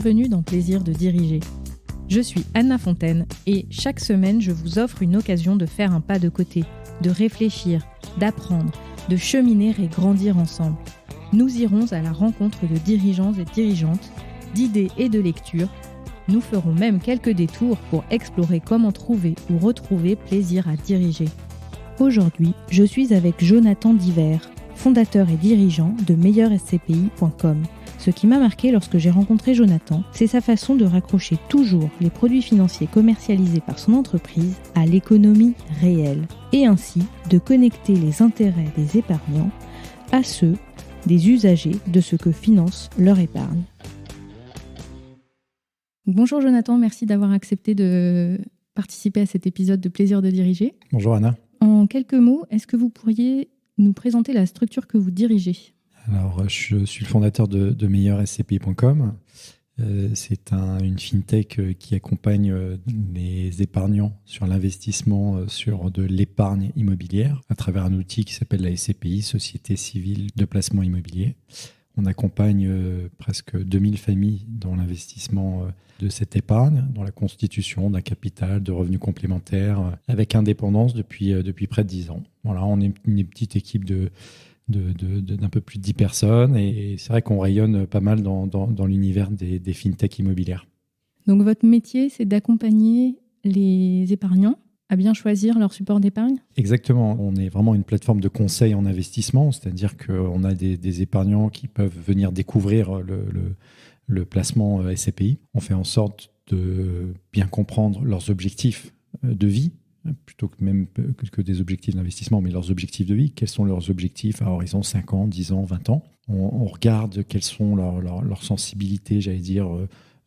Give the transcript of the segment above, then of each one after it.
bienvenue dans Plaisir de diriger. Je suis Anna Fontaine et chaque semaine, je vous offre une occasion de faire un pas de côté, de réfléchir, d'apprendre, de cheminer et grandir ensemble. Nous irons à la rencontre de dirigeants et dirigeantes, d'idées et de lectures. Nous ferons même quelques détours pour explorer comment trouver ou retrouver plaisir à diriger. Aujourd'hui, je suis avec Jonathan Diver, fondateur et dirigeant de meilleurscpi.com. Ce qui m'a marqué lorsque j'ai rencontré Jonathan, c'est sa façon de raccrocher toujours les produits financiers commercialisés par son entreprise à l'économie réelle et ainsi de connecter les intérêts des épargnants à ceux des usagers de ce que finance leur épargne. Bonjour Jonathan, merci d'avoir accepté de participer à cet épisode de Plaisir de diriger. Bonjour Anna. En quelques mots, est-ce que vous pourriez nous présenter la structure que vous dirigez ? Alors, je suis le fondateur de meilleurscpi.com. C'est une fintech qui accompagne les épargnants sur l'investissement sur de l'épargne immobilière à travers un outil qui s'appelle la SCPI, Société Civile de Placement Immobilier. On accompagne presque 2000 familles dans l'investissement de cette épargne, dans la constitution d'un capital, de revenus complémentaires, avec indépendance depuis près de 10 ans. Voilà, on est une petite équipe d'un peu plus de 10 personnes et c'est vrai qu'on rayonne pas mal dans l'univers des fintech immobilières. Donc votre métier, c'est d'accompagner les épargnants à bien choisir leur support d'épargne ? Exactement, on est vraiment une plateforme de conseil en investissement, c'est-à-dire qu'on a des épargnants qui peuvent venir découvrir le placement SCPI. On fait en sorte de bien comprendre leurs objectifs de vie, plutôt que même que des objectifs d'investissement, mais leurs objectifs de vie. Quels sont leurs objectifs à horizon 5 ans, 10 ans, 20 ans ? On regarde quelles sont leurs sensibilités, j'allais dire,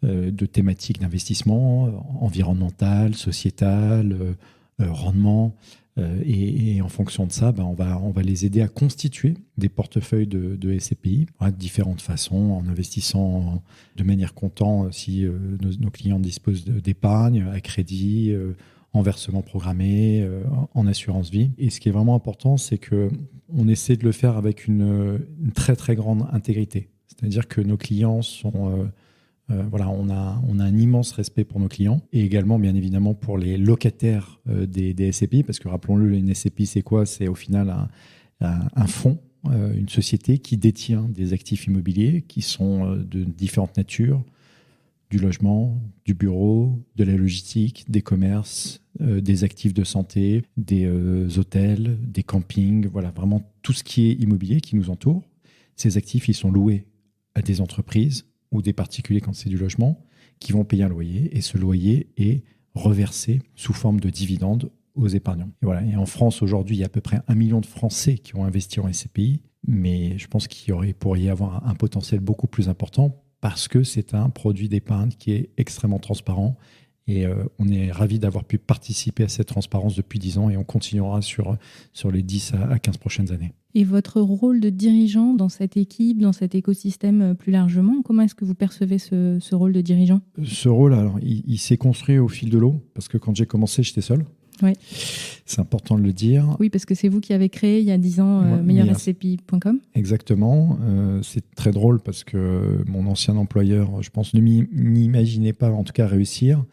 de thématiques d'investissement, environnementales, sociétales, rendement. Et en fonction de ça, on va les aider à constituer des portefeuilles de SCPI de différentes façons, en investissant de manière comptant si nos clients disposent d'épargne, à crédit, en versement programmé, en assurance vie. Et ce qui est vraiment important, c'est qu'on essaie de le faire avec une très très grande intégrité. C'est-à-dire que nos clients sont... on a un immense respect pour nos clients et également, bien évidemment, pour les locataires des SCPI, parce que rappelons-le, une SCPI, c'est quoi ? C'est au final un fonds, une société qui détient des actifs immobiliers qui sont de différentes natures, du logement, du bureau, de la logistique, des commerces, des actifs de santé, des hôtels, des campings, voilà, vraiment tout ce qui est immobilier qui nous entoure. Ces actifs, ils sont loués à des entreprises ou des particuliers quand c'est du logement, qui vont payer un loyer, et ce loyer est reversé sous forme de dividendes aux épargnants. Et voilà. Et en France, aujourd'hui, il y a à peu près 1 million de Français qui ont investi en SCPI, mais je pense qu'il pourrait y avoir un potentiel beaucoup plus important parce que c'est un produit d'épargne qui est extrêmement transparent. Et on est ravis d'avoir pu participer à cette transparence depuis 10 ans et on continuera sur les 10 à 15 prochaines années. Et votre rôle de dirigeant dans cette équipe, dans cet écosystème plus largement, comment est-ce que vous percevez ce rôle de dirigeant ? Ce rôle, alors, il s'est construit au fil de l'eau, parce que quand j'ai commencé, j'étais seul. Oui. C'est important de le dire. Oui, parce que c'est vous qui avez créé il y a 10 ans meilleurscpi.com. Exactement. C'est très drôle parce que mon ancien employeur, je pense, n'imaginait pas, en tout cas, réussir.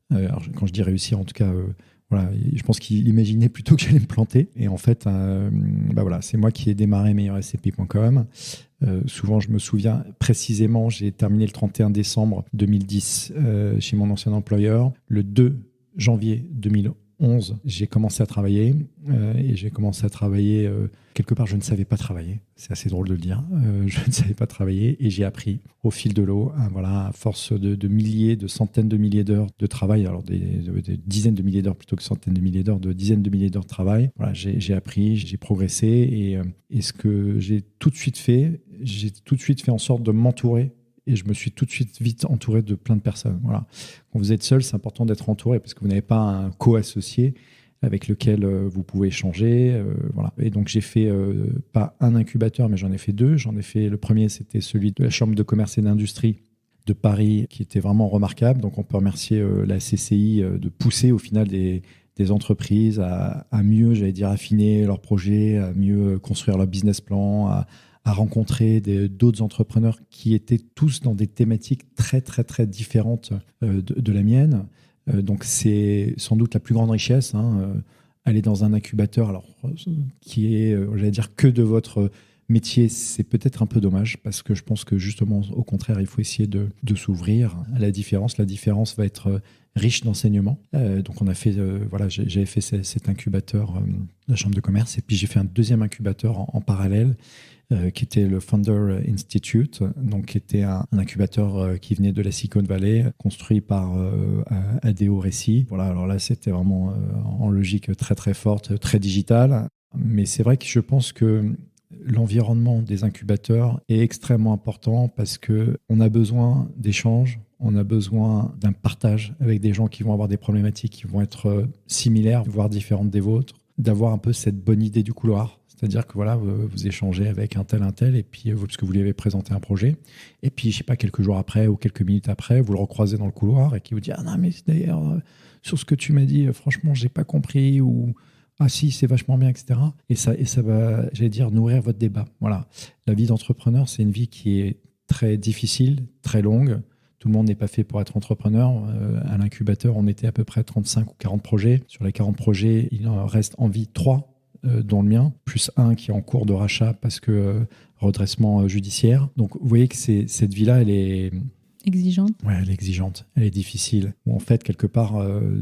Alors, quand je dis réussir, en tout cas... je pense qu'il imaginait plutôt que j'allais me planter. Et en fait, c'est moi qui ai démarré meilleurscpi.com. Souvent, je me souviens précisément, j'ai terminé le 31 décembre 2010 chez mon ancien employeur. Le 2 janvier 2011, j'ai commencé à travailler. Et j'ai commencé à travailler quelque part, je ne savais pas travailler. C'est assez drôle de le dire. Je ne savais pas travailler et j'ai appris au fil de l'eau, à force de milliers, de centaines de milliers d'heures de travail, alors des dizaines de milliers d'heures plutôt que centaines de milliers d'heures, de dizaines de milliers d'heures de travail. Voilà, j'ai appris, j'ai progressé et ce que j'ai tout de suite fait en sorte de m'entourer. Et je me suis tout de suite vite entouré de plein de personnes. Voilà. Quand vous êtes seul, c'est important d'être entouré parce que vous n'avez pas un co-associé avec lequel vous pouvez échanger. Voilà. Et donc, j'ai fait pas un incubateur, mais j'en ai fait 2. Le premier, c'était celui de la Chambre de commerce et d'industrie de Paris, qui était vraiment remarquable. Donc, on peut remercier la CCI de pousser au final des entreprises à mieux, affiner leurs projets, à mieux construire leur business plan, à rencontrer d'autres entrepreneurs qui étaient tous dans des thématiques très, très, très différentes de la mienne. Donc, c'est sans doute la plus grande richesse, aller dans un incubateur alors, qui est, j'allais dire, que de votre métier, c'est peut-être un peu dommage parce que je pense que justement, au contraire, il faut essayer de s'ouvrir à la différence. La différence va être riche d'enseignements. Donc, on a fait, j'avais fait cet incubateur de la Chambre de commerce et puis j'ai fait un deuxième incubateur en parallèle qui était le Founder Institute, donc qui était un incubateur qui venait de la Silicon Valley, construit par ADO Récit. Voilà, alors là, c'était vraiment en logique très très forte, très digitale. Mais c'est vrai que je pense que l'environnement des incubateurs est extrêmement important parce qu'on a besoin d'échanges, on a besoin d'un partage avec des gens qui vont avoir des problématiques qui vont être similaires, voire différentes des vôtres, d'avoir un peu cette bonne idée du couloir. C'est-à-dire que voilà, vous échangez avec un tel, et puis parce que vous lui avez présenté un projet, et puis je sais pas, quelques jours après ou quelques minutes après, vous le recroisez dans le couloir et qui vous dit ah non mais d'ailleurs sur ce que tu m'as dit, franchement j'ai pas compris ou ah si c'est vachement bien, etc. Et ça va, j'allais dire, nourrir votre débat. Voilà, la vie d'entrepreneur c'est une vie qui est très difficile, très longue. Tout le monde n'est pas fait pour être entrepreneur. À l'incubateur, on était à peu près 35 ou 40 projets. Sur les 40 projets, il en reste en vie 3. Dont le mien, plus un qui est en cours de rachat parce que redressement judiciaire. Donc, vous voyez que cette vie-là, elle est... Exigeante. Ouais, elle est exigeante, elle est difficile. Ou en fait, quelque part,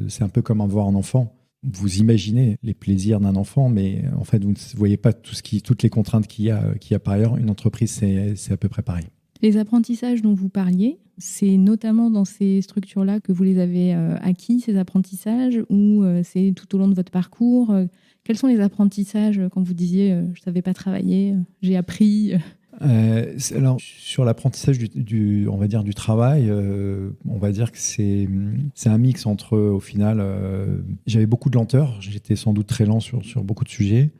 c'est un peu comme avoir un enfant. Vous imaginez les plaisirs d'un enfant, mais en fait, vous ne voyez pas toutes les contraintes qu'il y a par ailleurs. Une entreprise, c'est à peu près pareil. Les apprentissages dont vous parliez, c'est notamment dans ces structures-là que vous les avez acquis, ces apprentissages, ou c'est tout au long de votre parcours Quels sont les apprentissages quand vous disiez je ne savais pas travailler, j'ai appris Alors, sur l'apprentissage on va dire, du travail, on va dire que c'est un mix entre, au final, j'avais beaucoup de lenteur, j'étais sans doute très lent sur beaucoup de sujets,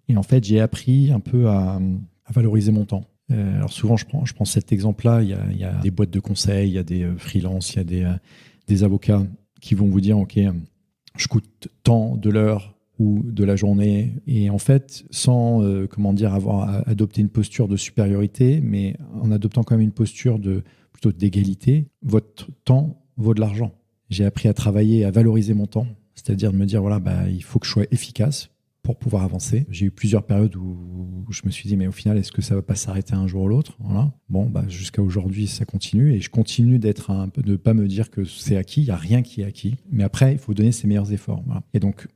et en fait, j'ai appris un peu à valoriser mon temps. Alors souvent, je prends cet exemple-là, il y a des boîtes de conseil, il y a des freelances, il y a des avocats qui vont vous dire, OK, je coûte tant de l'heure ou de la journée, et en fait, sans avoir adopté une posture de supériorité, mais en adoptant quand même une posture plutôt d'égalité, votre temps vaut de l'argent. J'ai appris à travailler, à valoriser mon temps, c'est-à-dire de me dire, voilà, il faut que je sois efficace pour pouvoir avancer. J'ai eu plusieurs périodes où je me suis dit, mais au final, est-ce que ça ne va pas s'arrêter un jour ou l'autre? Voilà. Bon, jusqu'à aujourd'hui, ça continue, et je continue de ne pas me dire que c'est acquis, il n'y a rien qui est acquis, mais après, il faut donner ses meilleurs efforts. Voilà. Et donc,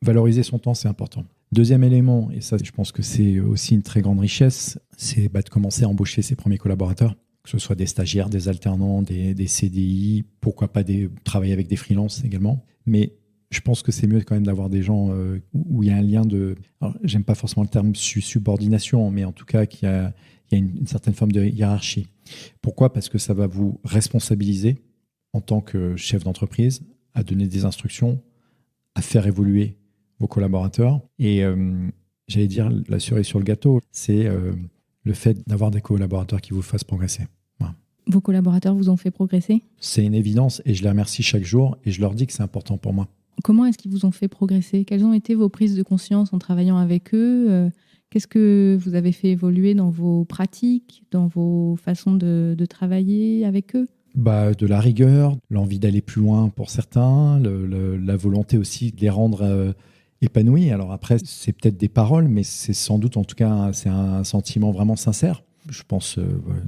valoriser son temps, c'est important. Deuxième élément, et ça, je pense que c'est aussi une très grande richesse, c'est de commencer à embaucher ses premiers collaborateurs, que ce soit des stagiaires, des alternants, des CDI, pourquoi pas travailler avec des freelances également. Mais je pense que c'est mieux quand même d'avoir des gens où il y a un lien de... Alors, j'aime pas forcément le terme subordination, mais en tout cas qu'il y a une certaine forme de hiérarchie. Pourquoi ? Parce que ça va vous responsabiliser en tant que chef d'entreprise à donner des instructions, à faire évoluer vos collaborateurs. Et j'allais dire, la cerise sur le gâteau, c'est le fait d'avoir des collaborateurs qui vous fassent progresser. Voilà. Vos collaborateurs vous ont fait progresser ? C'est une évidence et je les remercie chaque jour et je leur dis que c'est important pour moi. Comment est-ce qu'ils vous ont fait progresser ? Quelles ont été vos prises de conscience en travaillant avec eux ? Qu'est-ce que vous avez fait évoluer dans vos pratiques, dans vos façons de travailler avec eux ? De la rigueur, l'envie d'aller plus loin pour certains, la volonté aussi de les rendre épanouis. Alors après, c'est peut-être des paroles, mais c'est sans doute, en tout cas, c'est un sentiment vraiment sincère. Je pense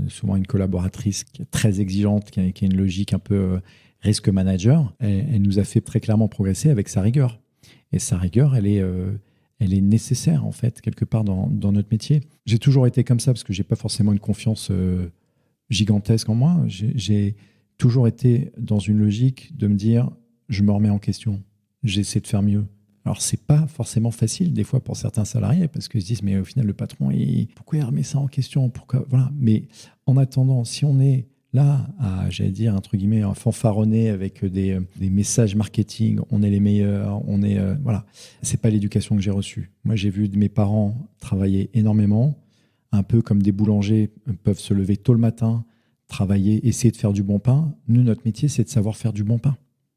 souvent à une collaboratrice qui est très exigeante, qui a une logique un peu risque manager. Elle nous a fait très clairement progresser avec sa rigueur. Et sa rigueur, elle est nécessaire, en fait, quelque part dans notre métier. J'ai toujours été comme ça, parce que je n'ai pas forcément une confiance gigantesque en moi. J'ai toujours été dans une logique de me dire, je me remets en question, j'essaie de faire mieux. Alors, c'est pas forcément facile, des fois, pour certains salariés, parce qu'ils se disent, mais au final, le patron, pourquoi il remet ça en question ? Voilà. Mais en attendant, si on est là à, j'allais dire, entre guillemets, à fanfaronner avec des messages marketing, on est les meilleurs, voilà. C'est pas l'éducation que j'ai reçue. Moi, j'ai vu mes parents travailler énormément, un peu comme des boulangers peuvent se lever tôt le matin, travailler, essayer de faire du bon pain. Nous, notre métier, c'est de savoir faire du bon pain.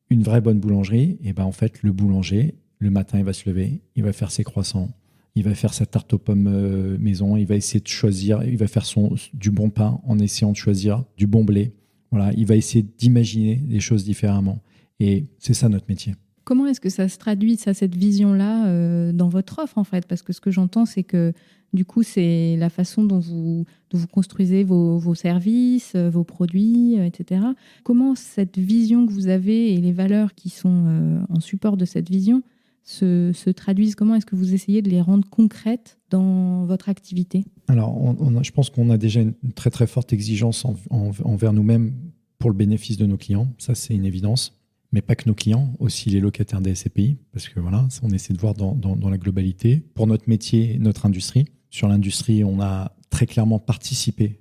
Une vraie bonne boulangerie, en fait, le boulanger, le matin, il va se lever, il va faire ses croissants, il va faire sa tarte aux pommes maison, il va essayer de choisir, il va faire du bon pain en essayant de choisir du bon blé. Voilà, il va essayer d'imaginer les choses différemment. Et c'est ça notre métier. Comment est-ce que ça se traduit, cette vision-là, dans votre offre, en fait ? Parce que ce que j'entends, c'est que, du coup, c'est la façon dont vous construisez vos services, vos produits, etc. Comment cette vision que vous avez et les valeurs qui sont en support de cette vision se traduisent ? Comment est-ce que vous essayez de les rendre concrètes dans votre activité ? Alors, je pense qu'on a déjà une très très forte exigence envers nous-mêmes pour le bénéfice de nos clients. Ça, c'est une évidence. Mais pas que nos clients, aussi les locataires des SCPI, parce que voilà, on essaie de voir dans la globalité. Pour notre métier, notre industrie, sur l'industrie, on a très clairement participé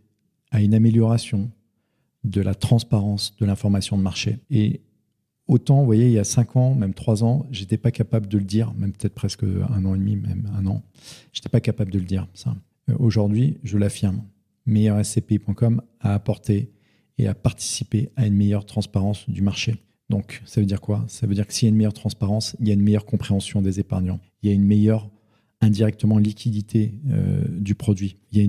à une amélioration de la transparence de l'information de marché. Et autant, vous voyez, il y a 5 ans, même 3 ans, je n'étais pas capable de le dire, même peut-être presque 1 an et demi, même 1 an, je n'étais pas capable de le dire, ça. Aujourd'hui, je l'affirme, meilleurscpi.com a apporté et a participé à une meilleure transparence du marché. Donc, ça veut dire quoi ? Ça veut dire que s'il y a une meilleure transparence, il y a une meilleure compréhension des épargnants. Il y a une meilleure, indirectement, liquidité du produit. Il y a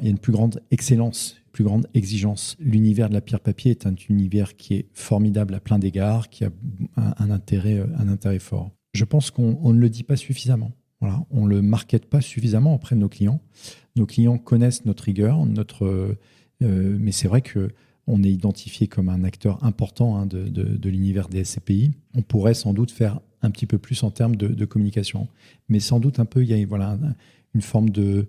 une plus grande excellence, plus grande exigence. L'univers de la pierre papier est un univers qui est formidable à plein d'égards, qui a un intérêt fort. Je pense qu'on ne le dit pas suffisamment. Voilà, on ne le markete pas suffisamment auprès de nos clients. Nos clients connaissent notre rigueur, mais c'est vrai que on est identifié comme un acteur important de l'univers des SCPI. On pourrait sans doute faire un petit peu plus en termes de communication. Mais sans doute un peu, il y a une forme de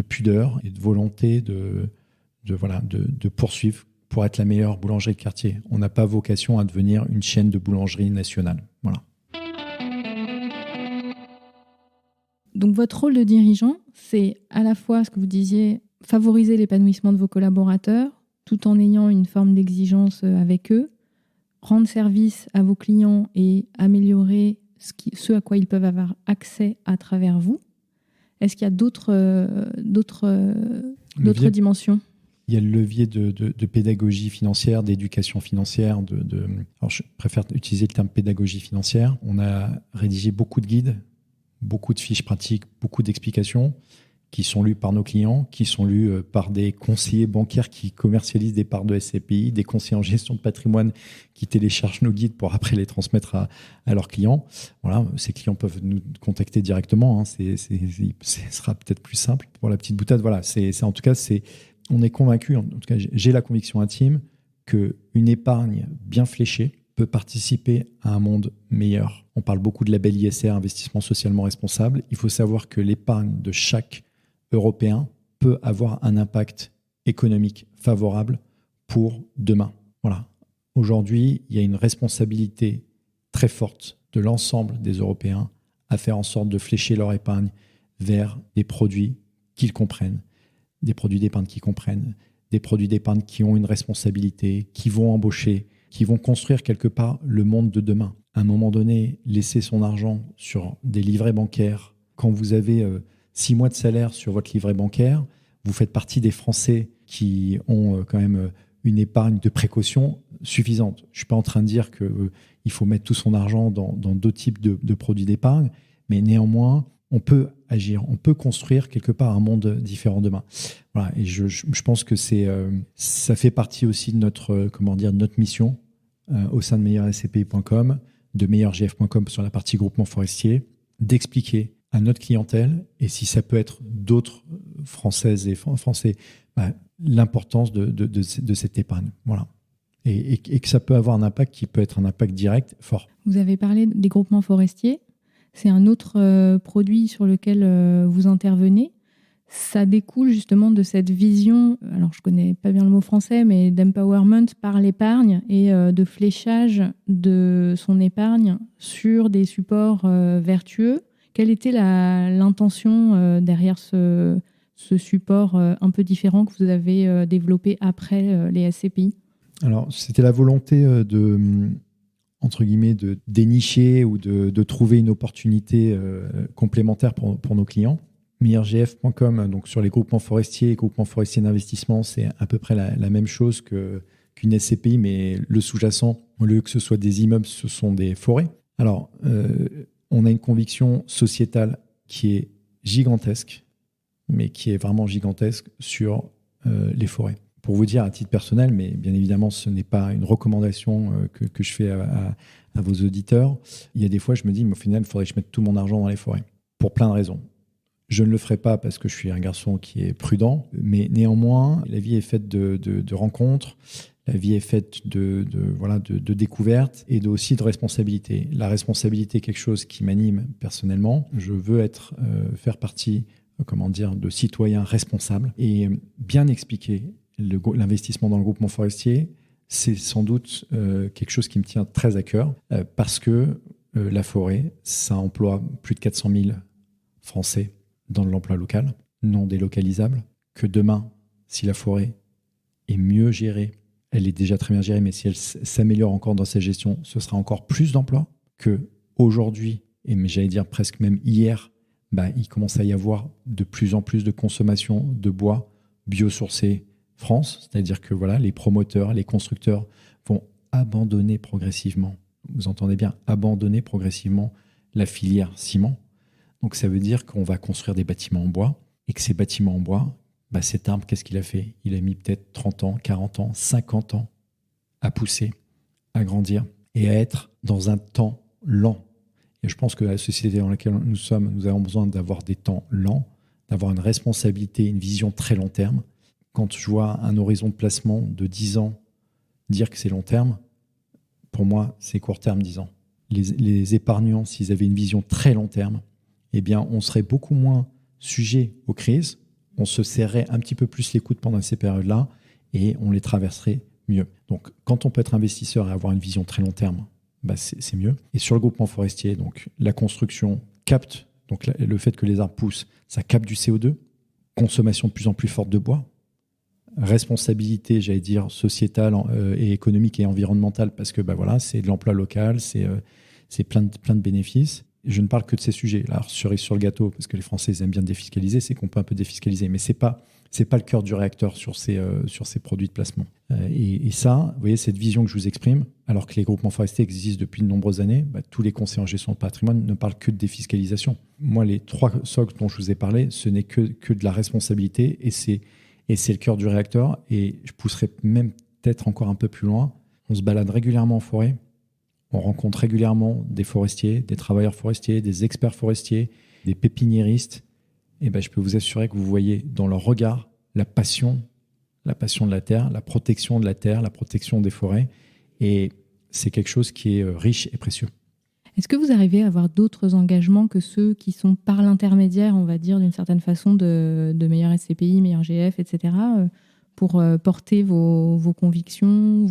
pudeur et de volonté de poursuivre pour être la meilleure boulangerie de quartier. On n'a pas vocation à devenir une chaîne de boulangerie nationale. Voilà. Donc votre rôle de dirigeant, c'est à la fois ce que vous disiez, favoriser l'épanouissement de vos collaborateurs, tout en ayant une forme d'exigence avec eux, rendre service à vos clients et améliorer ce à quoi ils peuvent avoir accès à travers vous. Est-ce qu'il y a d'autres dimensions ? Il y a le levier de pédagogie financière, d'éducation financière. Alors je préfère utiliser le terme pédagogie financière. On a rédigé beaucoup de guides, beaucoup de fiches pratiques, beaucoup d'explications qui sont lus par nos clients, qui sont lus par des conseillers bancaires qui commercialisent des parts de SCPI, des conseillers en gestion de patrimoine qui téléchargent nos guides pour après les transmettre à leurs clients. Voilà, ces clients peuvent nous contacter directement. Hein. Ce sera peut-être plus simple pour la petite boutade. Voilà, on est convaincu, en tout cas j'ai la conviction intime qu'une épargne bien fléchée peut participer à un monde meilleur. On parle beaucoup de label ISR, investissement socialement responsable. Il faut savoir que l'épargne de chaque Européen peut avoir un impact économique favorable pour demain. Voilà. Aujourd'hui, il y a une responsabilité très forte de l'ensemble des Européens à faire en sorte de flécher leur épargne vers des produits qu'ils comprennent, des produits d'épargne qu'ils comprennent, des produits d'épargne qui ont une responsabilité, qui vont embaucher, qui vont construire quelque part le monde de demain. À un moment donné, laisser son argent sur des livrets bancaires, quand vous avez 6 mois de salaire sur votre livret bancaire, vous faites partie des Français qui ont quand même une épargne de précaution suffisante. Je ne suis pas en train de dire qu'il faut mettre tout son argent dans d'autres types de produits d'épargne, mais néanmoins, on peut agir, on peut construire quelque part un monde différent demain. Voilà, et je pense que ça fait partie aussi de notre mission au sein de meilleurscpi.com, de meilleurgf.com sur la partie groupement forestier, d'expliquer à notre clientèle, et si ça peut être d'autres Françaises et Français, l'importance de cette épargne. Voilà. Et que ça peut avoir un impact qui peut être un impact direct fort. Vous avez parlé des groupements forestiers. C'est un autre produit sur lequel vous intervenez. Ça découle justement de cette vision, alors je ne connais pas bien le mot français, mais d'empowerment par l'épargne et de fléchage de son épargne sur des supports vertueux. Quelle était l'intention derrière ce support un peu différent que vous avez développé après les SCPI ? Alors, c'était la volonté entre guillemets, de dénicher ou de trouver une opportunité complémentaire pour nos clients. meilleurgf.com, donc sur les groupements forestiers d'investissement, c'est à peu près la même chose qu'une SCPI, mais le sous-jacent, au lieu que ce soit des immeubles, ce sont des forêts. Alors, on a une conviction sociétale qui est gigantesque, mais qui est vraiment gigantesque sur les forêts. Pour vous dire à titre personnel, mais bien évidemment ce n'est pas une recommandation que je fais à vos auditeurs, il y a des fois je me dis mais au final il faudrait que je mette tout mon argent dans les forêts, pour plein de raisons. Je ne le ferai pas parce que je suis un garçon qui est prudent, mais néanmoins la vie est faite de rencontres, la vie est faite de découvertes et aussi de responsabilités. La responsabilité est quelque chose qui m'anime personnellement. Je veux faire partie de citoyens responsables et bien expliquer l'investissement dans le groupement forestier. C'est sans doute quelque chose qui me tient très à cœur parce que la forêt, ça emploie plus de 400 000 Français dans l'emploi local, non délocalisable, que demain, si la forêt est mieux gérée, elle est déjà très bien gérée, mais si elle s'améliore encore dans sa gestion, ce sera encore plus d'emplois qu'aujourd'hui, et j'allais dire presque même hier, il commence à y avoir de plus en plus de consommation de bois biosourcé France, c'est-à-dire que les promoteurs, les constructeurs vont abandonner progressivement, vous entendez bien, abandonner progressivement la filière ciment. Donc ça veut dire qu'on va construire des bâtiments en bois et que ces bâtiments en bois, cet arbre, qu'est-ce qu'il a fait ? Il a mis peut-être 30 ans, 40 ans, 50 ans à pousser, à grandir et à être dans un temps lent. Et je pense que la société dans laquelle nous sommes, nous avons besoin d'avoir des temps lents, d'avoir une responsabilité, une vision très long terme. Quand je vois un horizon de placement de 10 ans dire que c'est long terme, pour moi, c'est court terme 10 ans. Les épargnants, s'ils avaient une vision très long terme, on serait beaucoup moins sujet aux crises, on se serrerait un petit peu plus les coudes pendant ces périodes-là et on les traverserait mieux. Donc, quand on peut être investisseur et avoir une vision très long terme, c'est mieux. Et sur le groupement forestier, donc, la construction capte, donc le fait que les arbres poussent, ça capte du CO2, consommation de plus en plus forte de bois, responsabilité, j'allais dire, sociétale et économique et environnementale, parce que c'est de l'emploi local, c'est plein de bénéfices. Je ne parle que de ces sujets. Alors, cerise sur le gâteau, parce que les Français aiment bien défiscaliser, c'est qu'on peut un peu défiscaliser, mais c'est pas le cœur du réacteur sur ces produits de placement. Et ça, vous voyez, cette vision que je vous exprime, alors que les groupements forestiers existent depuis de nombreuses années, tous les conseillers en gestion de patrimoine ne parlent que de défiscalisation. Moi, les 3 socles dont je vous ai parlé, ce n'est que de la responsabilité et c'est le cœur du réacteur. Et je pousserai même peut-être encore un peu plus loin. On se balade régulièrement en forêt. On rencontre régulièrement des forestiers, des travailleurs forestiers, des experts forestiers, des pépiniéristes. Et je peux vous assurer que vous voyez dans leur regard la passion de la terre, la protection de la terre, la protection des forêts. Et c'est quelque chose qui est riche et précieux. Est-ce que vous arrivez à avoir d'autres engagements que ceux qui sont par l'intermédiaire, on va dire, d'une certaine façon, de meilleurs SCPI, meilleurs GF, etc., pour porter vos convictions,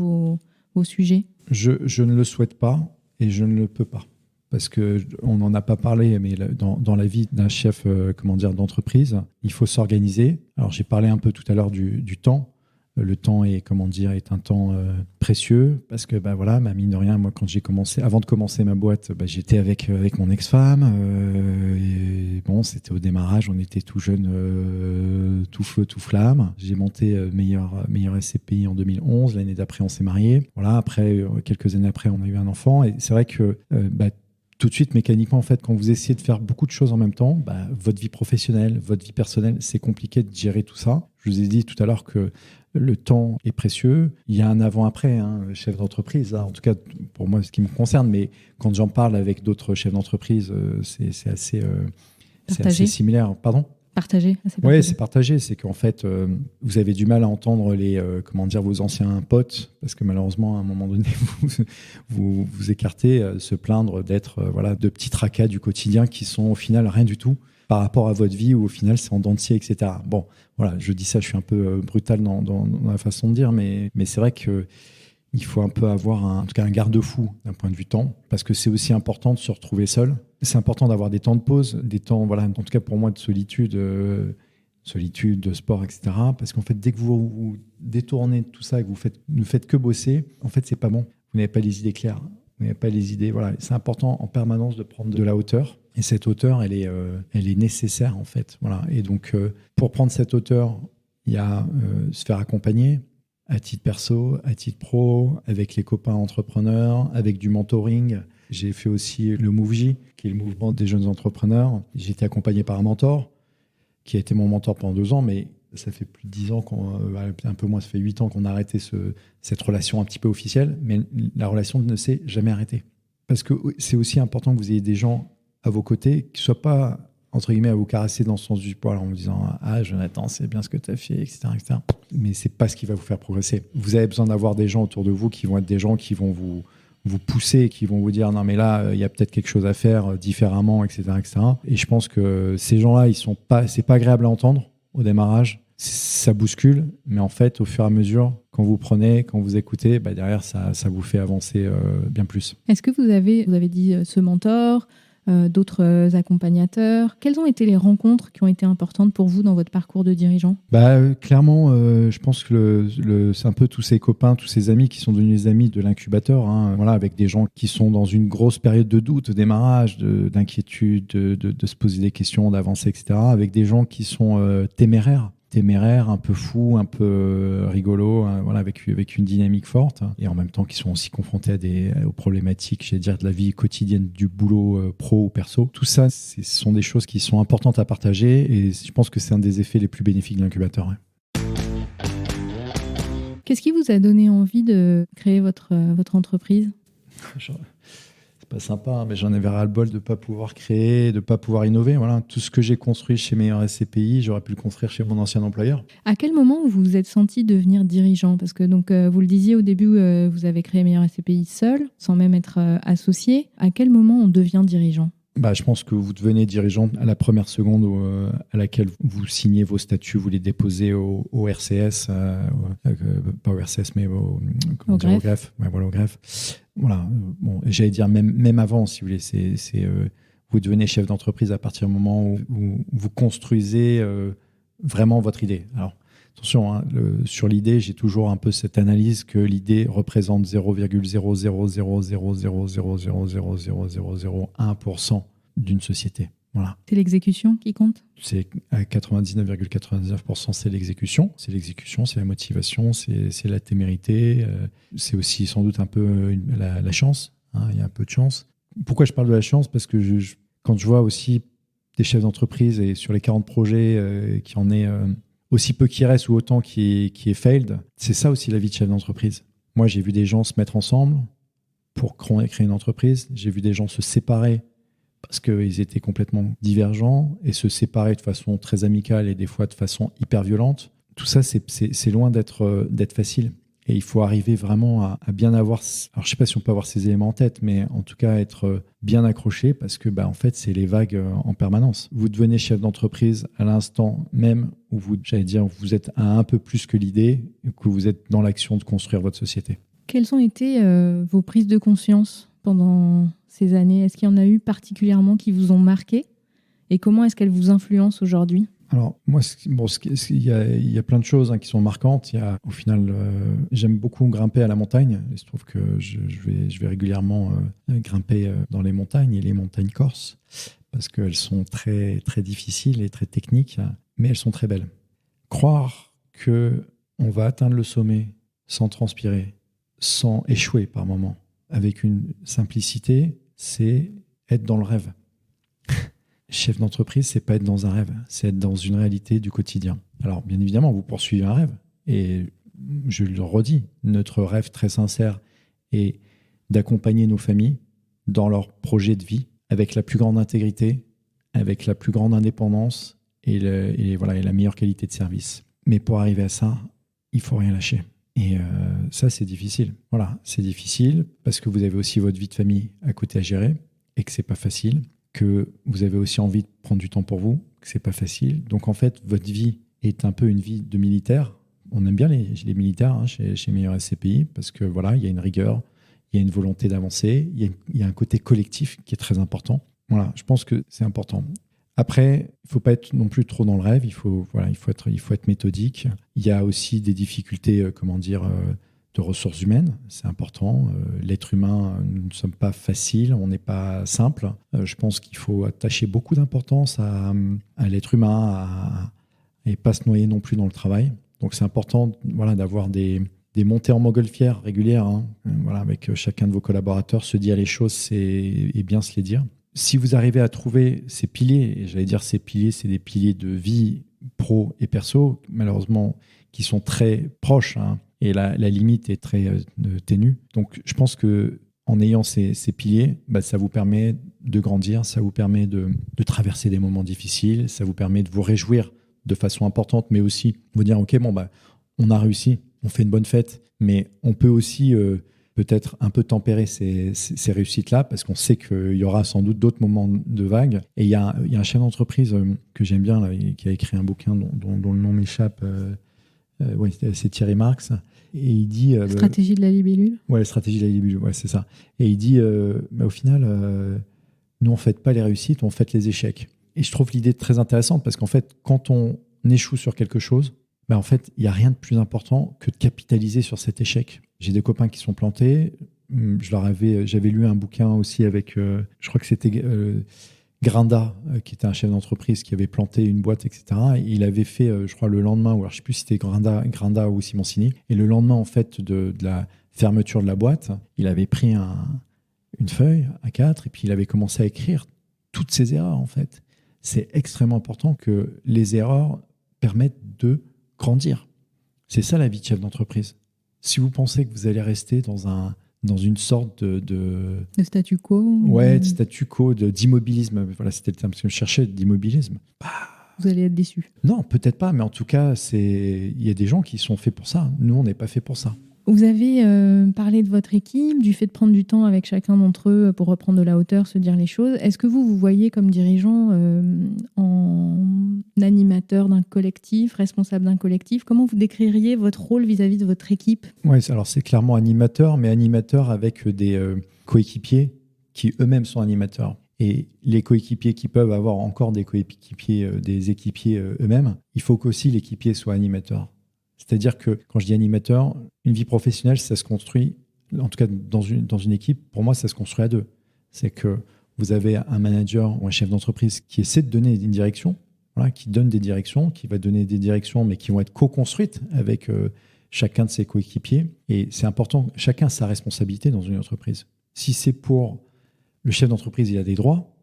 vos sujets ? Je ne le souhaite pas et je ne le peux pas. Parce qu'on n'en a pas parlé, mais dans la vie d'un chef d'entreprise, il faut s'organiser. Alors, j'ai parlé un peu tout à l'heure du temps. Le temps est un temps précieux parce que mine de rien, moi quand j'ai commencé, avant de commencer ma boîte, j'étais avec mon ex-femme. Et bon, c'était au démarrage, on était tout jeune, tout feu, tout flamme. J'ai monté meilleur SCPI en 2011. L'année d'après, on s'est mariés. Voilà, après quelques années après, on a eu un enfant. Et c'est vrai que tout de suite, mécaniquement, en fait, quand vous essayez de faire beaucoup de choses en même temps, votre vie professionnelle, votre vie personnelle, c'est compliqué de gérer tout ça. Je vous ai dit tout à l'heure que le temps est précieux. Il y a un avant-après, chef d'entreprise, en tout cas pour moi, ce qui me concerne. Mais quand j'en parle avec d'autres chefs d'entreprise, c'est assez similaire. Pardon ? Partagé. Oui, c'est partagé. C'est qu'en fait, vous avez du mal à entendre vos anciens potes, parce que malheureusement, à un moment donné, vous écartez, se plaindre d'être de petits tracas du quotidien qui sont au final rien du tout par rapport à votre vie où au final c'est en dents de scie, etc. Bon, voilà, je dis ça, je suis un peu brutal dans la façon de dire, mais c'est vrai que il faut un peu avoir en tout cas un garde-fou d'un point de vue temps, parce que c'est aussi important de se retrouver seul. C'est important d'avoir des temps de pause, des temps, en tout cas pour moi, de solitude, de sport, etc. Parce qu'en fait, dès que vous détournez de tout ça et que vous ne faites que bosser, en fait, c'est pas bon. Vous n'avez pas les idées claires. Vous n'avez pas les idées. Voilà. C'est important en permanence de prendre de la hauteur. Et cette hauteur, elle est nécessaire, en fait. Voilà. Et donc, pour prendre cette hauteur, il y a se faire accompagner à titre perso, à titre pro, avec les copains entrepreneurs, avec du mentoring, J'ai fait aussi le MoveJ, qui est le mouvement des jeunes entrepreneurs. J'ai été accompagné par un mentor, qui a été mon mentor pendant 2 ans, mais ça fait plus de 10 ans, un peu moins, ça fait 8 ans qu'on a arrêté cette relation un petit peu officielle, mais la relation ne s'est jamais arrêtée. Parce que c'est aussi important que vous ayez des gens à vos côtés qui ne soient pas, entre guillemets, à vous caresser dans le sens du poil en vous disant « Ah, Jonathan, c'est bien ce que tu as fait, etc. etc. » Mais ce n'est pas ce qui va vous faire progresser. Vous avez besoin d'avoir des gens autour de vous qui vont être des gens qui vont vous pousser, qui vont vous dire « Non, mais là, il y a peut-être quelque chose à faire différemment, etc. etc. » Et je pense que ces gens-là, c'est pas agréable à entendre au démarrage. Ça bouscule, mais en fait, au fur et à mesure, quand vous prenez, quand vous écoutez, derrière, ça vous fait avancer bien plus. Est-ce que vous avez dit ce mentor, d'autres accompagnateurs? Quelles ont été les rencontres qui ont été importantes pour vous dans votre parcours de dirigeant? Clairement, je pense que c'est un peu tous ces copains, tous ces amis qui sont devenus les amis de l'incubateur, voilà, avec des gens qui sont dans une grosse période de doute, de démarrage, d'inquiétude, de se poser des questions, d'avancer, etc. Avec des gens qui sont téméraires, un peu fous, un peu rigolos, hein, voilà, avec une dynamique forte, et en même temps qui sont aussi confrontés aux problématiques, j'allais dire, de la vie quotidienne, du boulot pro ou perso. Tout ça, ce sont des choses qui sont importantes à partager, et je pense que c'est un des effets les plus bénéfiques de l'incubateur. Ouais. Qu'est-ce qui vous a donné envie de créer votre entreprise ? Pas sympa, mais j'en avais ras-le-bol de ne pas pouvoir créer, de ne pas pouvoir innover. Voilà, tout ce que j'ai construit chez Meilleur SCPI, j'aurais pu le construire chez mon ancien employeur. À quel moment vous vous êtes senti devenir dirigeant ? Parce que donc, vous le disiez au début, vous avez créé Meilleur SCPI seul, sans même être associé. À quel moment on devient dirigeant ? Je pense que vous devenez dirigeant à la première seconde à laquelle vous signez vos statuts, vous les déposez au RCS, pas au RCS, mais au greffe. Ouais, voilà, au greffe. Voilà. Bon, j'allais dire même avant, si vous voulez, vous devenez chef d'entreprise à partir du moment où vous construisez vraiment votre idée. Alors, attention, hein, sur l'idée, j'ai toujours un peu cette analyse que l'idée représente 0,0000000000001% d'une société. Voilà. C'est l'exécution qui compte ? C'est à 99,99%, c'est l'exécution. C'est l'exécution, c'est la motivation, c'est la témérité. C'est aussi sans doute un peu la chance. Hein, il y a un peu de chance. Pourquoi je parle de la chance ? Parce que quand je vois aussi des chefs d'entreprise et sur les 40 projets qui en est aussi peu qui reste ou autant qui est failed, c'est ça aussi la vie de chef d'entreprise. Moi, j'ai vu des gens se mettre ensemble pour créer une entreprise. J'ai vu des gens se séparer parce qu'ils étaient complètement divergents et se séparer de façon très amicale et des fois de façon hyper violente. Tout ça, c'est loin d'être facile. Et il faut arriver vraiment à bien avoir... Alors, je ne sais pas si on peut avoir ces éléments en tête, mais en tout cas, être bien accroché parce que, en fait, c'est les vagues en permanence. Vous devenez chef d'entreprise à l'instant même où vous êtes à un peu plus que l'idée, que vous êtes dans l'action de construire votre société. Quelles ont été vos prises de conscience pendant ces années ? Est-ce qu'il y en a eu particulièrement qui vous ont marqué ? Et comment est-ce qu'elles vous influencent aujourd'hui ? Alors, moi, il y a plein de choses qui sont marquantes. Au final, j'aime beaucoup grimper à la montagne. Il se trouve que je vais régulièrement grimper dans les montagnes et les montagnes corses parce qu'elles sont très, très difficiles et très techniques, mais elles sont très belles. Croire qu'on va atteindre le sommet sans transpirer, sans échouer par moments, avec une simplicité, c'est être dans le rêve. Chef d'entreprise, c'est pas être dans un rêve, c'est être dans une réalité du quotidien. Alors, bien évidemment, vous poursuivez un rêve. Et je le redis, notre rêve très sincère est d'accompagner nos familles dans leur projet de vie avec la plus grande intégrité, avec la plus grande indépendance et la meilleure qualité de service. Mais pour arriver à ça, il faut rien lâcher. Et ça, c'est difficile. Voilà, c'est difficile parce que vous avez aussi votre vie de famille à côté à gérer et que c'est pas facile, que vous avez aussi envie de prendre du temps pour vous, que c'est pas facile. Donc en fait, votre vie est un peu une vie de militaire. On aime bien les militaires chez Meilleur SCPI parce que voilà, il y a une rigueur, il y a une volonté d'avancer, il y a un côté collectif qui est très important. Voilà, je pense que c'est important. Après, il ne faut pas être non plus trop dans le rêve, il faut être méthodique. Il y a aussi des difficultés, de ressources humaines, c'est important. L'être humain, nous ne sommes pas faciles, on n'est pas simple. Je pense qu'il faut attacher beaucoup d'importance à l'être humain et pas se noyer non plus dans le travail. Donc c'est important d'avoir des des montées en montgolfière régulières, hein, voilà, avec chacun de vos collaborateurs, se dire les choses et bien se les dire. Si vous arrivez à trouver ces piliers, et j'allais dire ces piliers, c'est des piliers de vie pro et perso, malheureusement, qui sont très proches, hein, et la limite est très ténue. Donc, je pense que en ayant ces piliers, ça vous permet de grandir, ça vous permet de traverser des moments difficiles, ça vous permet de vous réjouir de façon importante, mais aussi vous dire, OK, on a réussi, on fait une bonne fête, mais on peut aussi peut-être un peu tempérer ces réussites-là, parce qu'on sait qu'il y aura sans doute d'autres moments de vague. Et il y a un chef d'entreprise que j'aime bien, là, qui a écrit un bouquin dont le nom m'échappe, c'est Thierry Marx. Et il dit stratégie de la libellule. Ouais, stratégie de la libellule, ouais, c'est ça. Et il dit au final, nous on fête pas les réussites, on fête les échecs. Et je trouve l'idée très intéressante parce qu'en fait, quand on échoue sur quelque chose, en fait, il n'y a rien de plus important que de capitaliser sur cet échec. J'ai des copains qui sont plantés. J'avais lu un bouquin aussi avec, je crois que c'était Grinda, qui était un chef d'entreprise qui avait planté une boîte, etc. Et il avait fait, je crois, le lendemain, ou alors je ne sais plus si c'était Grinda ou Simoncini, et le lendemain, en fait, de la fermeture de la boîte, il avait pris une feuille A4 et puis il avait commencé à écrire toutes ses erreurs, en fait. C'est extrêmement important que les erreurs permettent de grandir. C'est ça la vie de chef d'entreprise. Si vous pensez que vous allez rester dans une sorte de statu quo. Ouais, de statu quo, d'immobilisme. Voilà, c'était le terme que je cherchais, d'immobilisme. Vous allez être déçu. Non, peut-être pas, mais en tout cas, il y a des gens qui sont faits pour ça. Nous, on n'est pas faits pour ça. Vous avez parlé de votre équipe, du fait de prendre du temps avec chacun d'entre eux pour reprendre de la hauteur, se dire les choses. Est-ce que vous voyez comme dirigeant en animateur d'un collectif, responsable d'un collectif? Comment vous décririez votre rôle vis-à-vis de votre équipe? Oui, alors c'est clairement animateur, mais animateur avec des coéquipiers qui eux-mêmes sont animateurs. Et les coéquipiers qui peuvent avoir encore des coéquipiers, des équipiers eux-mêmes, il faut qu'aussi l'équipier soit animateur. C'est-à-dire que quand je dis animateur, une vie professionnelle, ça se construit, en tout cas dans une équipe, pour moi, ça se construit à deux. C'est que vous avez un manager ou un chef d'entreprise qui essaie de donner une direction, voilà, qui donne des directions, qui va donner des directions, mais qui vont être co-construites avec chacun de ses coéquipiers. Et c'est important, chacun a sa responsabilité dans une entreprise. Si c'est pour le chef d'entreprise, il a des droits,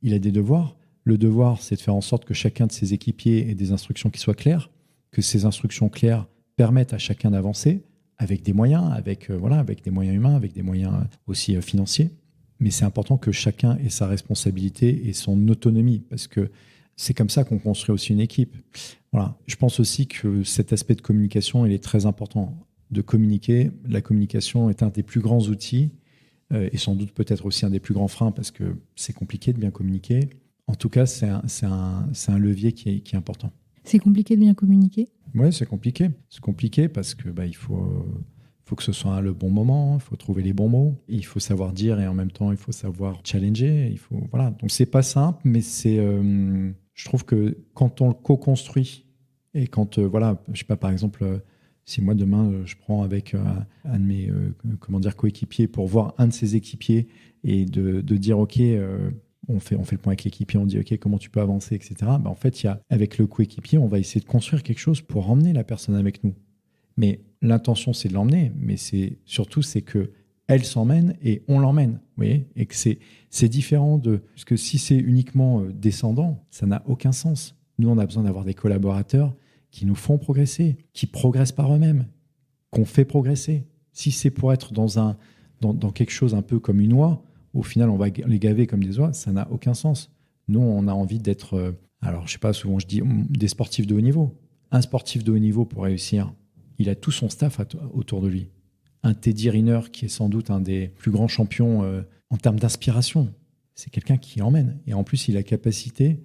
il a des devoirs. Le devoir, c'est de faire en sorte que chacun de ses équipiers ait des instructions qui soient claires, que ces instructions claires permettent à chacun d'avancer avec des moyens, avec des moyens humains, avec des moyens aussi financiers. Mais c'est important que chacun ait sa responsabilité et son autonomie, parce que c'est comme ça qu'on construit aussi une équipe. Voilà. Je pense aussi que cet aspect de communication, il est très important. De communiquer, la communication est un des plus grands outils et sans doute peut-être aussi un des plus grands freins, parce que c'est compliqué de bien communiquer. En tout cas, c'est un levier qui est important. C'est compliqué de bien communiquer? Oui, c'est compliqué. C'est compliqué parce que il faut que ce soit le bon moment, il faut trouver les bons mots, il faut savoir dire et en même temps il faut savoir challenger. Voilà. Donc c'est pas simple, mais je trouve que quand on le co-construit et quand je sais pas, par exemple, si moi demain je prends avec un de mes coéquipiers pour voir un de ses équipiers et de dire ok. On fait le point avec l'équipier, on dit ok, comment tu peux avancer, etc. En fait, avec le coéquipier, on va essayer de construire quelque chose pour emmener la personne avec nous. Mais l'intention, c'est de l'emmener, mais c'est que elle s'emmène et on l'emmène. Vous voyez, et que c'est différent parce que si c'est uniquement descendant, ça n'a aucun sens. Nous, on a besoin d'avoir des collaborateurs qui nous font progresser, qui progressent par eux-mêmes, qu'on fait progresser. Si c'est pour être dans quelque chose un peu comme une oie, au final, on va les gaver comme des oies, ça n'a aucun sens. Nous, on a envie d'être, alors je sais pas, souvent je dis des sportifs de haut niveau. Un sportif de haut niveau, pour réussir, il a tout son staff autour de lui. Un Teddy Riner, qui est sans doute un des plus grands champions en termes d'inspiration, c'est quelqu'un qui emmène. Et en plus, il a la capacité,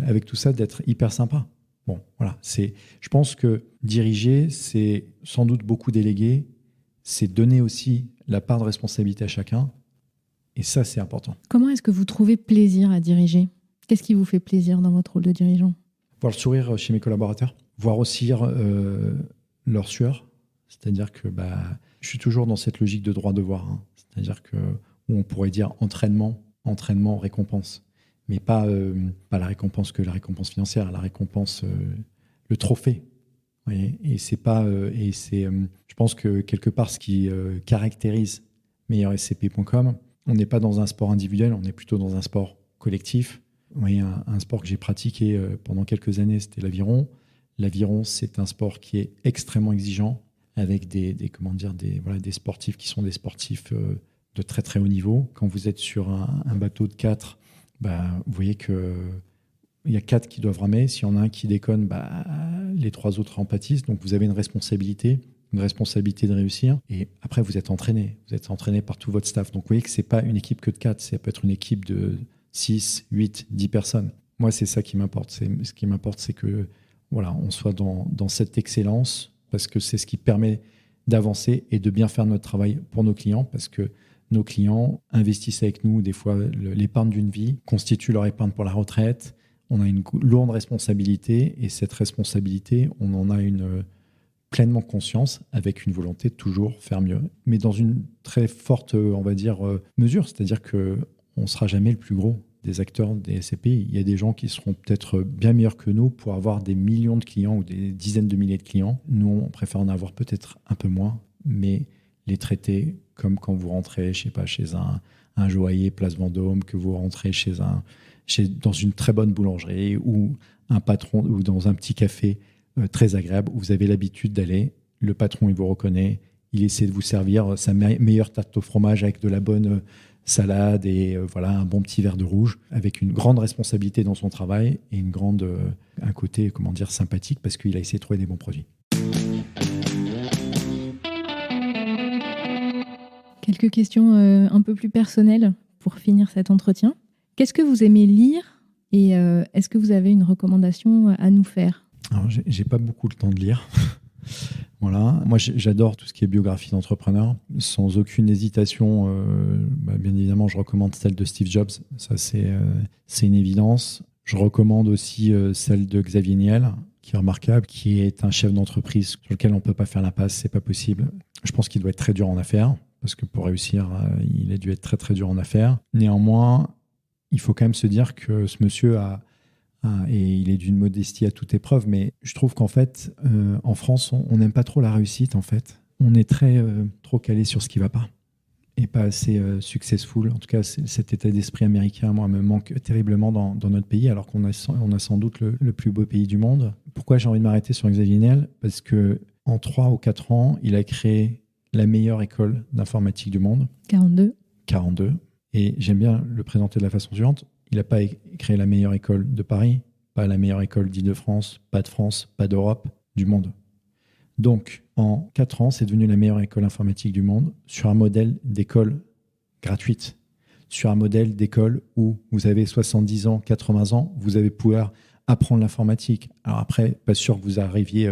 avec tout ça, d'être hyper sympa. Bon, voilà. Je pense que diriger, c'est sans doute beaucoup déléguer, c'est donner aussi la part de responsabilité à chacun. Et ça, c'est important. Comment est-ce que vous trouvez plaisir à diriger? Qu'est-ce qui vous fait plaisir dans votre rôle de dirigeant? Voir le sourire chez mes collaborateurs, voir aussi leur sueur. C'est-à-dire que je suis toujours dans cette logique de droit-devoir. Hein. C'est-à-dire que où on pourrait dire entraînement, récompense. Mais pas la récompense financière, la récompense, le trophée. voyez. Et c'est pas, je pense que quelque part, ce qui caractérise meilleurscp.com, on n'est pas dans un sport individuel, on est plutôt dans un sport collectif. Vous voyez, un sport que j'ai pratiqué pendant quelques années, c'était l'aviron. L'aviron, c'est un sport qui est extrêmement exigeant, avec des sportifs qui sont des sportifs de très très haut niveau. Quand vous êtes sur un bateau de 4, vous voyez que il y a 4 qui doivent ramer. S'il y en a un qui déconne, les 3 autres en pâtissent. Donc vous avez une responsabilité de réussir. Et après, vous êtes entraîné. Vous êtes entraîné par tout votre staff. Donc vous voyez que ce n'est pas une équipe que de 4. Ça peut être une équipe de 6, 8, 10 personnes. Moi, c'est ça qui m'importe. Ce qui m'importe, c'est que on soit dans cette excellence, parce que c'est ce qui permet d'avancer et de bien faire notre travail pour nos clients, parce que nos clients investissent avec nous des fois l'épargne d'une vie, constituent leur épargne pour la retraite. On a une lourde responsabilité, et cette responsabilité, on en a pleinement conscience, avec une volonté de toujours faire mieux, mais dans une très forte, on va dire, mesure. C'est-à-dire qu'on ne sera jamais le plus gros des acteurs des SCPI. Il y a des gens qui seront peut-être bien meilleurs que nous pour avoir des millions de clients ou des dizaines de milliers de clients. Nous, on préfère en avoir peut-être un peu moins, mais les traiter comme quand vous rentrez, chez un joaillier Place Vendôme, que vous rentrez dans une très bonne boulangerie ou un patron, ou dans un petit café très agréable où vous avez l'habitude d'aller. Le patron, il vous reconnaît, il essaie de vous servir sa meilleure tarte au fromage avec de la bonne salade et un bon petit verre de rouge, avec une grande responsabilité dans son travail et un côté, sympathique, parce qu'il a essayé de trouver des bons produits. Quelques questions un peu plus personnelles pour finir cet entretien. Qu'est-ce que vous aimez lire, et est-ce que vous avez une recommandation à nous faire ? Alors, j'ai pas beaucoup le temps de lire. Voilà. Moi, j'adore tout ce qui est biographie d'entrepreneurs. Sans aucune hésitation, bien évidemment, je recommande celle de Steve Jobs. Ça, c'est une évidence. Je recommande aussi celle de Xavier Niel, qui est remarquable, qui est un chef d'entreprise sur lequel on ne peut pas faire l'impasse, c'est pas possible. Je pense qu'il doit être très dur en affaires, parce que pour réussir, il a dû être très très dur en affaires. Néanmoins, il faut quand même se dire que ce monsieur et il est d'une modestie à toute épreuve, mais je trouve qu'en fait, en France, on n'aime pas trop la réussite, en fait. On est trop calé sur ce qui ne va pas, et pas assez successful. En tout cas, cet état d'esprit américain, moi, me manque terriblement dans notre pays, alors qu'on a sans doute le plus beau pays du monde. Pourquoi j'ai envie de m'arrêter sur Xavier Niel ? Parce qu'en 3 ou 4 ans, il a créé la meilleure école d'informatique du monde. 42. Et j'aime bien le présenter de la façon suivante. Il n'a pas créé la meilleure école de Paris, pas la meilleure école d'Île-de-France, pas de France, pas d'Europe, du monde. Donc, en 4 ans, c'est devenu la meilleure école informatique du monde, sur un modèle d'école gratuite, sur un modèle d'école où vous avez 70 ans, 80 ans, vous allez pouvoir apprendre l'informatique. Alors après, pas sûr que vous arriviez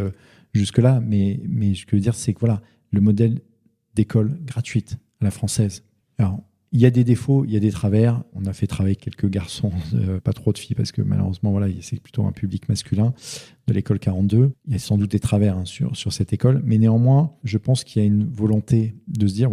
jusque-là, mais ce que je veux dire, c'est que le modèle d'école gratuite à la française. Alors, il y a des défauts, il y a des travers. On a fait travailler quelques garçons, pas trop de filles, parce que malheureusement, c'est plutôt un public masculin de l'école 42. Il y a sans doute des travers sur cette école. Mais néanmoins, je pense qu'il y a une volonté de se dire,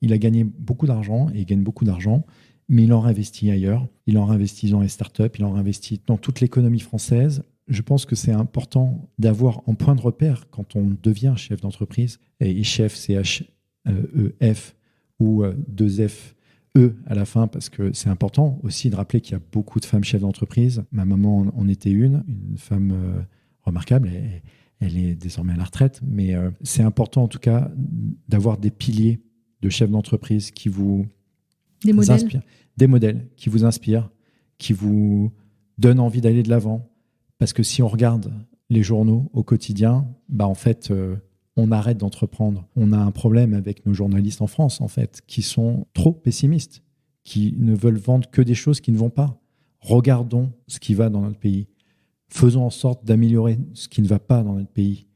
il a gagné beaucoup d'argent, et il gagne beaucoup d'argent, mais il en réinvestit ailleurs. Il en réinvestit dans les startups, il en réinvestit dans toute l'économie française. Je pense que c'est important d'avoir en point de repère, quand on devient chef d'entreprise, et chef, C-H-E-F, ou 2F, à la fin, parce que c'est important aussi de rappeler qu'il y a beaucoup de femmes chefs d'entreprise. Ma maman en était une femme remarquable. Elle est désormais à la retraite, mais c'est important en tout cas d'avoir des piliers de chefs d'entreprise qui vous inspirent, des modèles qui vous inspirent, qui vous donnent envie d'aller de l'avant. Parce que si on regarde les journaux au quotidien, en fait, on arrête d'entreprendre. On a un problème avec nos journalistes en France, en fait, qui sont trop pessimistes, qui ne veulent vendre que des choses qui ne vont pas. Regardons ce qui va dans notre pays. Faisons en sorte d'améliorer ce qui ne va pas dans notre pays.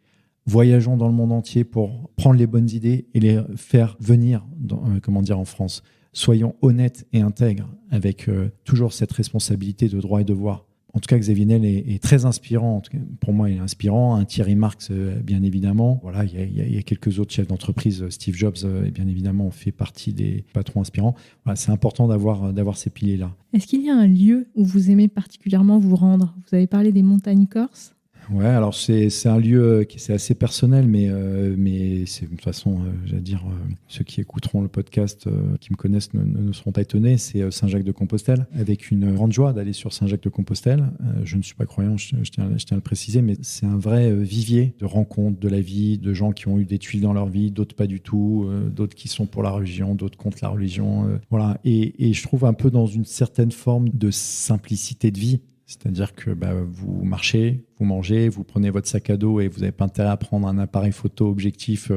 Voyageons dans le monde entier pour prendre les bonnes idées et les faire venir en France. Soyons honnêtes et intègres, avec toujours cette responsabilité de droit et devoir. En tout cas, Xavier Niel est très inspirant. Pour moi, il est inspirant. Un Thierry Marx, bien évidemment. Il y a quelques autres chefs d'entreprise. Steve Jobs, bien évidemment, fait partie des patrons inspirants. C'est important d'avoir ces piliers-là. Est-ce qu'il y a un lieu où vous aimez particulièrement vous rendre ? Vous avez parlé des montagnes corses. Ouais, alors c'est un lieu qui c'est assez personnel, mais c'est de toute façon, j'allais dire, ceux qui écouteront le podcast, qui me connaissent ne seront pas étonnés. C'est Saint-Jacques-de-Compostelle, avec une grande joie d'aller sur Saint-Jacques-de-Compostelle. Je ne suis pas croyant, je tiens à le préciser, mais c'est un vrai vivier de rencontres, de la vie, de gens qui ont eu des tuiles dans leur vie, d'autres pas du tout, d'autres qui sont pour la religion, d'autres contre la religion. Voilà. Et je trouve un peu dans une certaine forme de simplicité de vie. C'est-à-dire que vous marchez, vous mangez, vous prenez votre sac à dos et vous n'avez pas intérêt à prendre un appareil photo objectif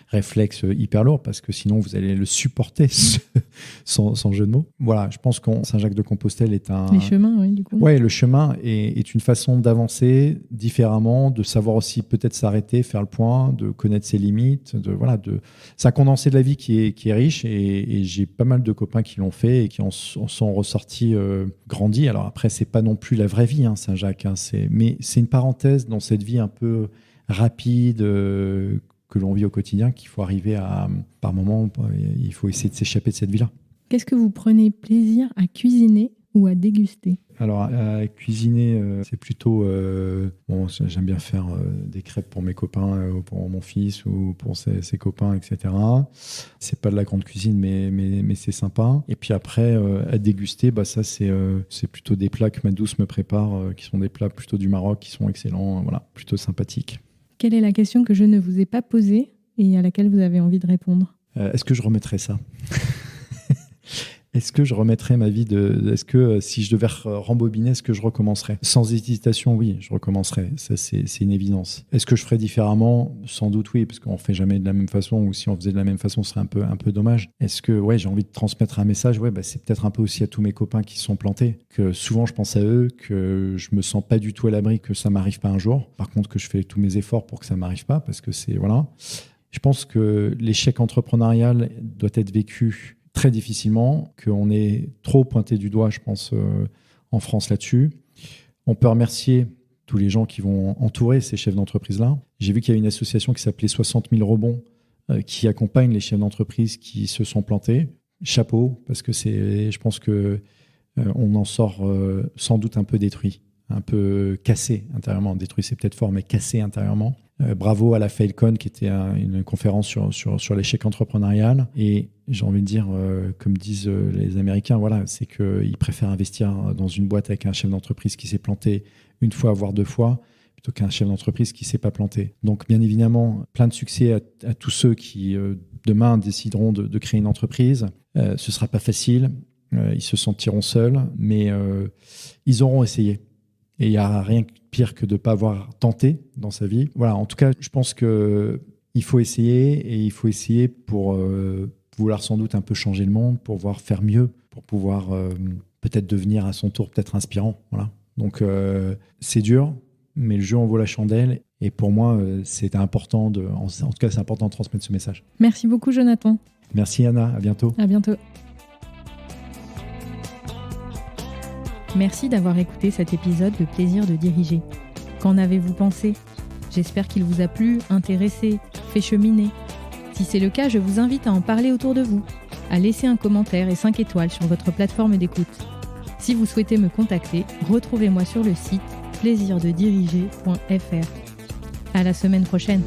réflexe hyper lourd parce que sinon vous allez le supporter sans jeu de mots. Voilà, je pense que Saint-Jacques-de-Compostelle est un... Les chemins, oui, du coup. Ouais, le chemin est une façon d'avancer différemment, de savoir aussi peut-être s'arrêter, faire le point, de connaître ses limites. C'est un condensé de la vie qui est riche et j'ai pas mal de copains qui l'ont fait et qui en sont ressortis grandis. Alors après, c'est pas non plus la vraie vie, Saint-Jacques, mais c'est une parenthèse dans cette vie un peu rapide que l'on vit au quotidien qu'il faut arriver à, par moment, il faut essayer de s'échapper de cette vie-là. Qu'est-ce que vous prenez plaisir à cuisiner ou à déguster ? Alors, à cuisiner, c'est plutôt... j'aime bien faire des crêpes pour mes copains, pour mon fils ou pour ses copains, etc. C'est pas de la grande cuisine, mais c'est sympa. Et puis après, à déguster, ça, c'est plutôt des plats que ma douce me prépare, qui sont des plats plutôt du Maroc, qui sont excellents, plutôt sympathiques. Quelle est la question que je ne vous ai pas posée et à laquelle vous avez envie de répondre ? Est-ce que je remettrais ça ? Est-ce que je remettrais ma vie est-ce que si je devais rembobiner, est-ce que je recommencerais ? Sans hésitation, oui, je recommencerais. Ça, c'est une évidence. Est-ce que je ferais différemment ? Sans doute, oui, parce qu'on ne fait jamais de la même façon, ou si on faisait de la même façon, ce serait un peu dommage. Est-ce que, j'ai envie de transmettre un message ? C'est peut-être un peu aussi à tous mes copains qui se sont plantés, que souvent je pense à eux, que je me sens pas du tout à l'abri que ça m'arrive pas un jour. Par contre, que je fais tous mes efforts pour que ça m'arrive pas, parce que c'est, voilà. Je pense que l'échec entrepreneurial doit être vécu très difficilement, qu'on est trop pointé du doigt, je pense, en France là-dessus. On peut remercier tous les gens qui vont entourer ces chefs d'entreprise-là. J'ai vu qu'il y a une association qui s'appelait 60 000 rebonds qui accompagne les chefs d'entreprise qui se sont plantés. Chapeau, parce que je pense que on en sort sans doute un peu détruit, un peu cassé intérieurement. Détruit, c'est peut-être fort, mais cassé intérieurement. Bravo à la Failcon, qui était une conférence sur l'échec entrepreneurial. Et j'ai envie de dire, comme disent les Américains, c'est qu'ils préfèrent investir dans une boîte avec un chef d'entreprise qui s'est planté une fois, voire deux fois, plutôt qu'un chef d'entreprise qui ne s'est pas planté. Donc, bien évidemment, plein de succès à tous ceux qui, demain, décideront de créer une entreprise. Ce ne sera pas facile, ils se sentiront seuls, mais ils auront essayé. Et il n'y a rien de pire que de ne pas avoir tenté dans sa vie. Voilà, en tout cas, je pense qu'il faut essayer, et il faut essayer pour vouloir sans doute un peu changer le monde, pour pouvoir faire mieux, pour pouvoir peut-être devenir à son tour peut-être inspirant. Voilà. Donc, c'est dur, mais le jeu en vaut la chandelle. Et pour moi, c'est important en tout cas, c'est important de transmettre ce message. Merci beaucoup, Jonathan. Merci, Anna. À bientôt. À bientôt. Merci d'avoir écouté cet épisode de Plaisir de diriger. Qu'en avez-vous pensé ? J'espère qu'il vous a plu, intéressé, fait cheminer. Si c'est le cas, je vous invite à en parler autour de vous, à laisser un commentaire et 5 étoiles sur votre plateforme d'écoute. Si vous souhaitez me contacter, retrouvez-moi sur le site plaisirdediriger.fr. À la semaine prochaine.